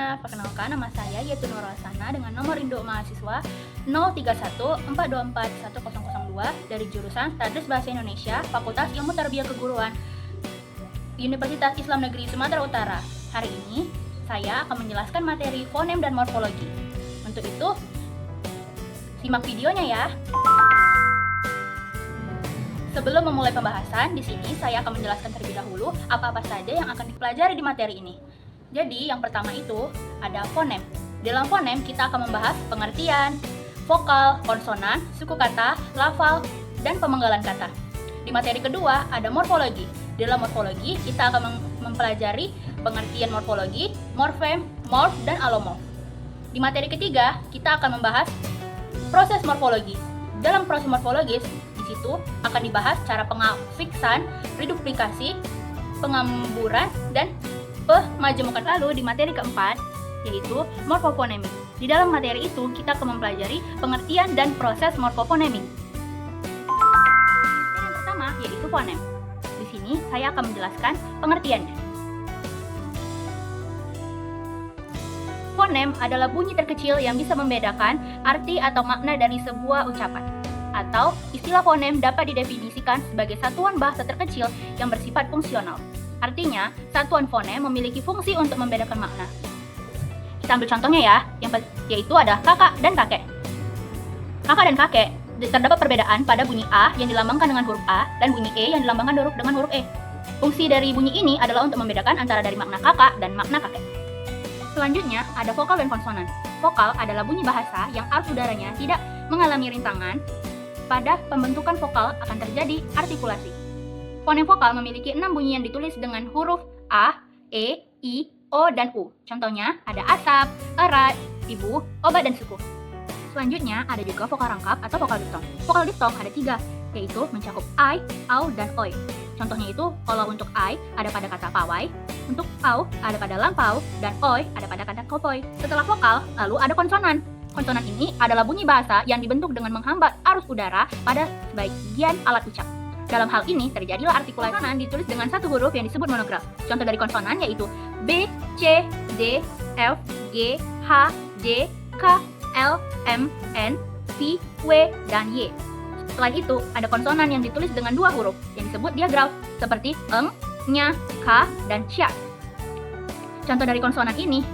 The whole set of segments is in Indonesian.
semuanya, perkenalkan nama saya yaitu Nurul Sana dengan nomor induk mahasiswa 03142410002 dari jurusan Tadris Bahasa Indonesia, Fakultas Ilmu Tarbiyah Keguruan, Universitas Islam Negeri Sumatera Utara. Hari ini saya akan menjelaskan materi fonem dan morfologi. Untuk itu, simak videonya ya. Sebelum memulai pembahasan, di sini saya akan menjelaskan terlebih dahulu apa-apa saja yang akan dipelajari di materi ini. Jadi, yang pertama itu ada fonem. Dalam fonem, kita akan membahas pengertian, vokal, konsonan, suku kata, lafal, dan pemenggalan kata. Di materi kedua ada morfologi. Dalam morfologi, kita akan mempelajari pengertian morfologi, morfem, morf, dan alomorf. Di materi ketiga, kita akan membahas proses morfologis. Dalam proses morfologis, di situ akan dibahas cara pengafiksan, reduplikasi, pengamburan, dan pemajemukan. Lalu di materi keempat, yaitu morfofonemik. Di dalam materi itu, kita akan mempelajari pengertian dan proses morfofonemik. Yang pertama, yaitu fonem. Di sini, saya akan menjelaskan pengertiannya. Fonem adalah bunyi terkecil yang bisa membedakan arti atau makna dari sebuah ucapan. Atau, istilah fonem dapat didefinisikan sebagai satuan bahasa terkecil yang bersifat fungsional. Artinya, satuan fonem memiliki fungsi untuk membedakan makna. Kita ambil contohnya ya, yaitu ada kakak dan kakek. Kakak dan kakek, terdapat perbedaan pada bunyi A yang dilambangkan dengan huruf A dan bunyi E yang dilambangkan dengan huruf E. Fungsi dari bunyi ini adalah untuk membedakan antara dari makna kakak dan makna kakek. Selanjutnya, ada vokal dan konsonan. Vokal adalah bunyi bahasa yang arus udaranya tidak mengalami rintangan. Pada pembentukan vokal akan terjadi artikulasi. Fonem vokal memiliki 6 bunyi yang ditulis dengan huruf A, E, I, O, dan U. Contohnya ada asap, erat, ibu, obat, dan suku. Selanjutnya ada juga vokal rangkap atau vokal diftong. Vokal diftong ada 3, yaitu mencakup I, Au, dan Oi. Contohnya itu kalau untuk I ada pada kata pawai, untuk Au ada pada lampau, dan Oi ada pada kata kopoi. Setelah vokal, lalu ada konsonan. Konsonan ini adalah bunyi bahasa yang dibentuk dengan menghambat arus udara pada sebagian alat ucap. Dalam hal ini, terjadilah artikulasi. Konsonan ditulis dengan satu huruf yang disebut monograf. Contoh dari konsonan yaitu B, C, D, F, G, H, J, K, L, M, N, P, W, dan Y. Selain itu, ada konsonan yang ditulis dengan dua huruf yang disebut diagraf, seperti eng, nya, k, dan sya. Contoh dari konsonan ini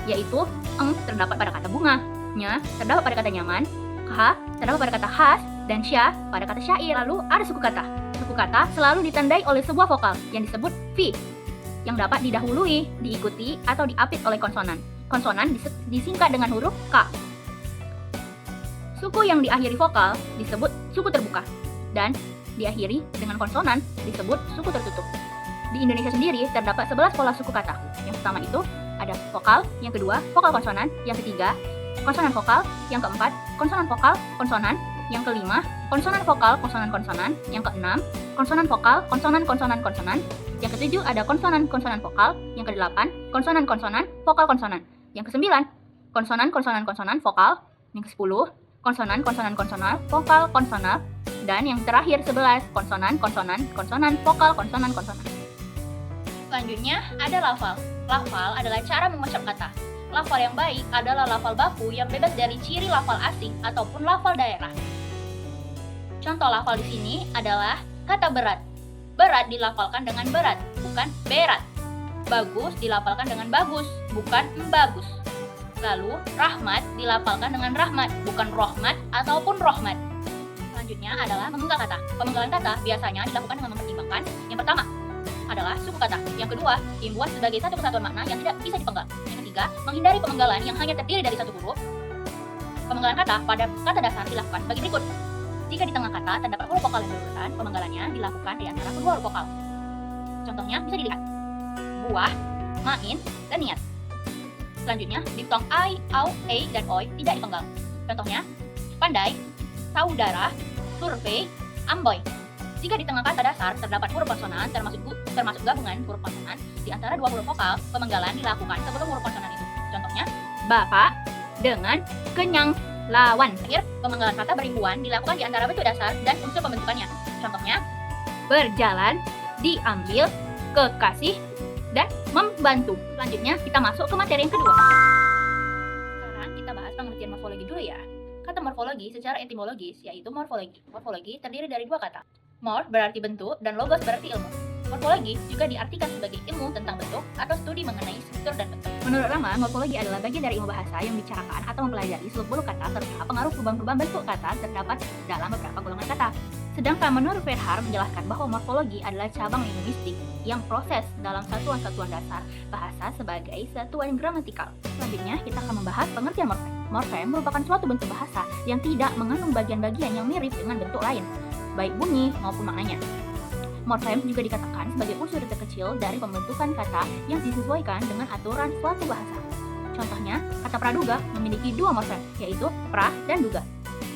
yaitu eng terdapat pada kata bunga, nya terdapat pada kata nyaman, k terdapat pada kata khas, dan sya pada kata syair. Lalu ada suku kata. Suku kata selalu ditandai oleh sebuah vokal yang disebut V yang dapat didahului, diikuti, atau diapit oleh konsonan. Konsonan disingkat dengan huruf K. Suku yang diakhiri vokal disebut suku terbuka dan diakhiri dengan konsonan disebut suku tertutup. Di Indonesia sendiri terdapat 11 pola suku kata. Yang pertama itu ada vokal, yang kedua vokal konsonan, yang ketiga konsonan vokal, yang keempat konsonan vokal konsonan, yang kelima konsonan vokal konsonan konsonan, yang keenam konsonan vokal konsonan konsonan konsonan, yang ketujuh ada konsonan konsonan vokal, yang kedelapan konsonan konsonan vokal konsonan, yang kesembilan konsonan konsonan konsonan vokal, yang kesepuluh konsonan konsonan konsonal vokal konsonal, dan yang terakhir 11 konsonan konsonan konsonan vokal konsonan konsonan. Selanjutnya ada lafal. Lafal adalah cara mengucap kata. Lafal yang baik adalah lafal baku yang bebas dari ciri lafal asing ataupun lafal daerah. Contoh lafal di sini adalah kata berat. Berat dilafalkan dengan berat, bukan berat. Bagus dilafalkan dengan bagus, bukan bagus. Lalu, rahmat dilafalkan dengan rahmat, bukan rohmat ataupun rohmat. Selanjutnya adalah memenggal kata. Pemenggalan kata biasanya dilakukan dengan mempertimbangkan yang pertama adalah suku kata. Yang kedua, dibuat sebagai satu kesatuan makna yang tidak bisa dipenggal. Yang ketiga, menghindari pemenggalan yang hanya terdiri dari satu huruf. Pemenggalan kata pada kata dasar dilakukan sebagai berikut. Jika di tengah kata terdapat huruf vokal yang berurutan, pemenggalannya dilakukan di antara kedua huruf vokal. Contohnya bisa dilihat. Buah, main, dan niat. Selanjutnya, diftong I, Au, E, dan Oi tidak dipenggal. Contohnya, pandai, saudara, survei, amboy. Jika di tengah kata dasar terdapat huruf konsonan termasuk gabungan huruf konsonan di antara dua huruf vokal, pemenggalan dilakukan sebelum huruf konsonan itu. Contohnya, bapak dengan kenyang, lawan. Terakhir, pemenggalan kata beribuan dilakukan di antara bentuk dasar dan unsur pembentukannya. Contohnya, berjalan, diambil, kekasih, dan membantu. Selanjutnya kita masuk ke materi yang kedua. Sekarang kita bahas pengertian morfologi dulu ya. Kata morfologi secara etimologis yaitu morfologi. Morfologi terdiri dari dua kata. Morf berarti bentuk dan logos berarti ilmu. Morfologi juga diartikan sebagai ilmu tentang bentuk atau studi mengenai struktur dan bentuk. Menurut Rama, morfologi adalah bagian dari ilmu bahasa yang membicarakan atau mempelajari seluk-beluk kata serta pengaruh perubahan-perubahan bentuk kata terdapat dalam beberapa golongan kata. Sedangkan menurut Verhaar menjelaskan bahwa morfologi adalah cabang linguistik yang proses dalam satuan-satuan dasar bahasa sebagai satuan gramatikal. Selanjutnya, kita akan membahas pengertian morfem. Morfem merupakan suatu bentuk bahasa yang tidak mengandung bagian-bagian yang mirip dengan bentuk lain, baik bunyi maupun maknanya. Morfem juga dikatakan sebagai unsur terkecil dari pembentukan kata yang disesuaikan dengan aturan suatu bahasa. Contohnya, kata praduga memiliki dua morfem, yaitu pra dan duga.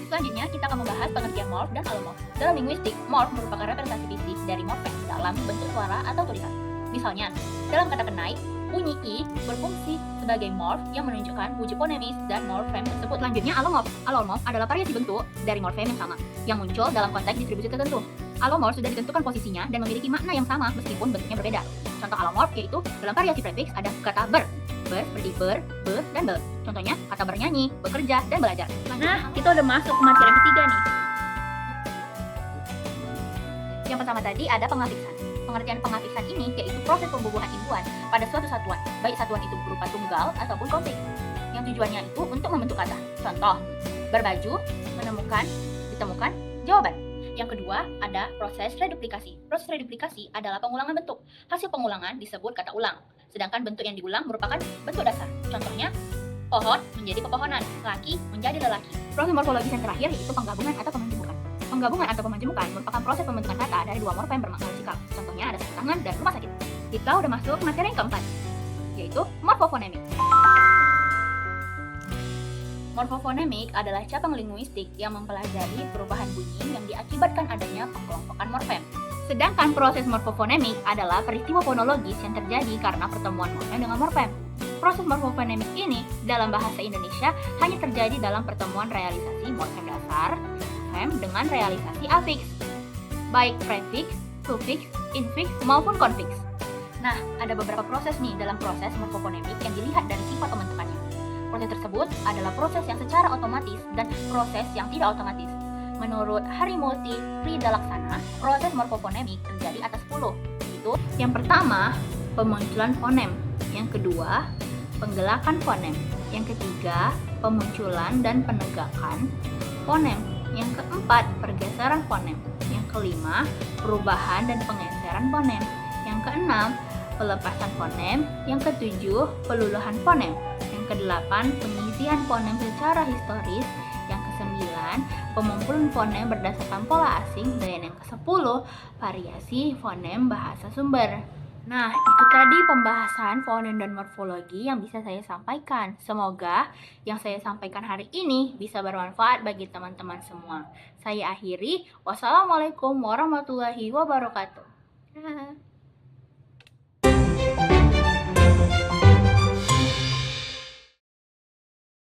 Selanjutnya, kita akan membahas pengertian morf dan alomorf. Dalam linguistik, morf merupakan representasi fisik dari morfem dalam bentuk suara atau tulisan. Misalnya, dalam kata kenai, bunyi i berfungsi sebagai morf yang menunjukkan wujud fonemis dan morfem tersebut. Selanjutnya, alomorf. Alomorf adalah variasi bentuk dari morfem yang sama, yang muncul dalam konteks distribusi tertentu. Alomorf sudah ditentukan posisinya dan memiliki makna yang sama meskipun bentuknya berbeda. Contoh alomorf yaitu dalam variasi prefiks ada kata ber seperti ber, be, dan be. Contohnya kata bernyanyi, bekerja, dan belajar. Nah, kita udah masuk ke materi yang ketiga nih. Yang pertama tadi ada pengafiksan. Pengertian pengafiksan ini yaitu proses pembubuhan imbuhan pada suatu satuan, baik satuan itu berupa tunggal ataupun konflik, yang tujuannya itu untuk membentuk kata. Contoh, berbaju, menemukan, ditemukan, jawaban. Yang kedua, ada proses reduplikasi. Proses reduplikasi adalah pengulangan bentuk. Hasil pengulangan disebut kata ulang. Sedangkan bentuk yang diulang merupakan bentuk dasar. Contohnya, pohon menjadi pepohonan, laki menjadi lelaki. Proses morfologis yang terakhir yaitu penggabungan atau pemajumukan. Penggabungan atau pemajumukan merupakan proses pembentukan kata dari dua morfem bermakna lesikal. Contohnya ada sarung tangan dan rumah sakit. Kita udah masuk ke materi yang keempat, yaitu morfofonemik. Morfofonemik adalah cabang linguistik yang mempelajari perubahan bunyi yang diakibatkan adanya pengelompokan morfem. Sedangkan proses morfofonemik adalah peristiwa fonologis yang terjadi karena pertemuan morfem dengan morfem. Proses morfofonemik ini dalam bahasa Indonesia hanya terjadi dalam pertemuan realisasi morfem dasar morfem dengan realisasi afiks, baik prefiks, sufiks, infiks maupun konfiks. Nah, ada beberapa proses nih dalam proses morfofonemik yang dilihat dari sifat pembentukannya. Proses tersebut adalah proses yang secara otomatis dan proses yang tidak otomatis. Menurut Harimurti Ridalaksana, proses morfofonemik terjadi atas 10, yaitu yang pertama, pemunculan fonem, yang kedua, penggelakan fonem, yang ketiga, pemunculan dan penegakan fonem, yang keempat, pergeseran fonem, yang kelima, perubahan dan penggeseran fonem, yang keenam, pelepasan fonem, yang ketujuh, peluluhan fonem, yang kedelapan, pengisian fonem secara historis, yang kesembilan, pengumpulan fonem berdasarkan pola asing, dan yang kesepuluh, variasi fonem bahasa sumber. Nah, itu tadi pembahasan fonem dan morfologi yang bisa saya sampaikan. Semoga yang saya sampaikan hari ini bisa bermanfaat bagi teman-teman semua. Saya akhiri, wassalamualaikum warahmatullahi wabarakatuh.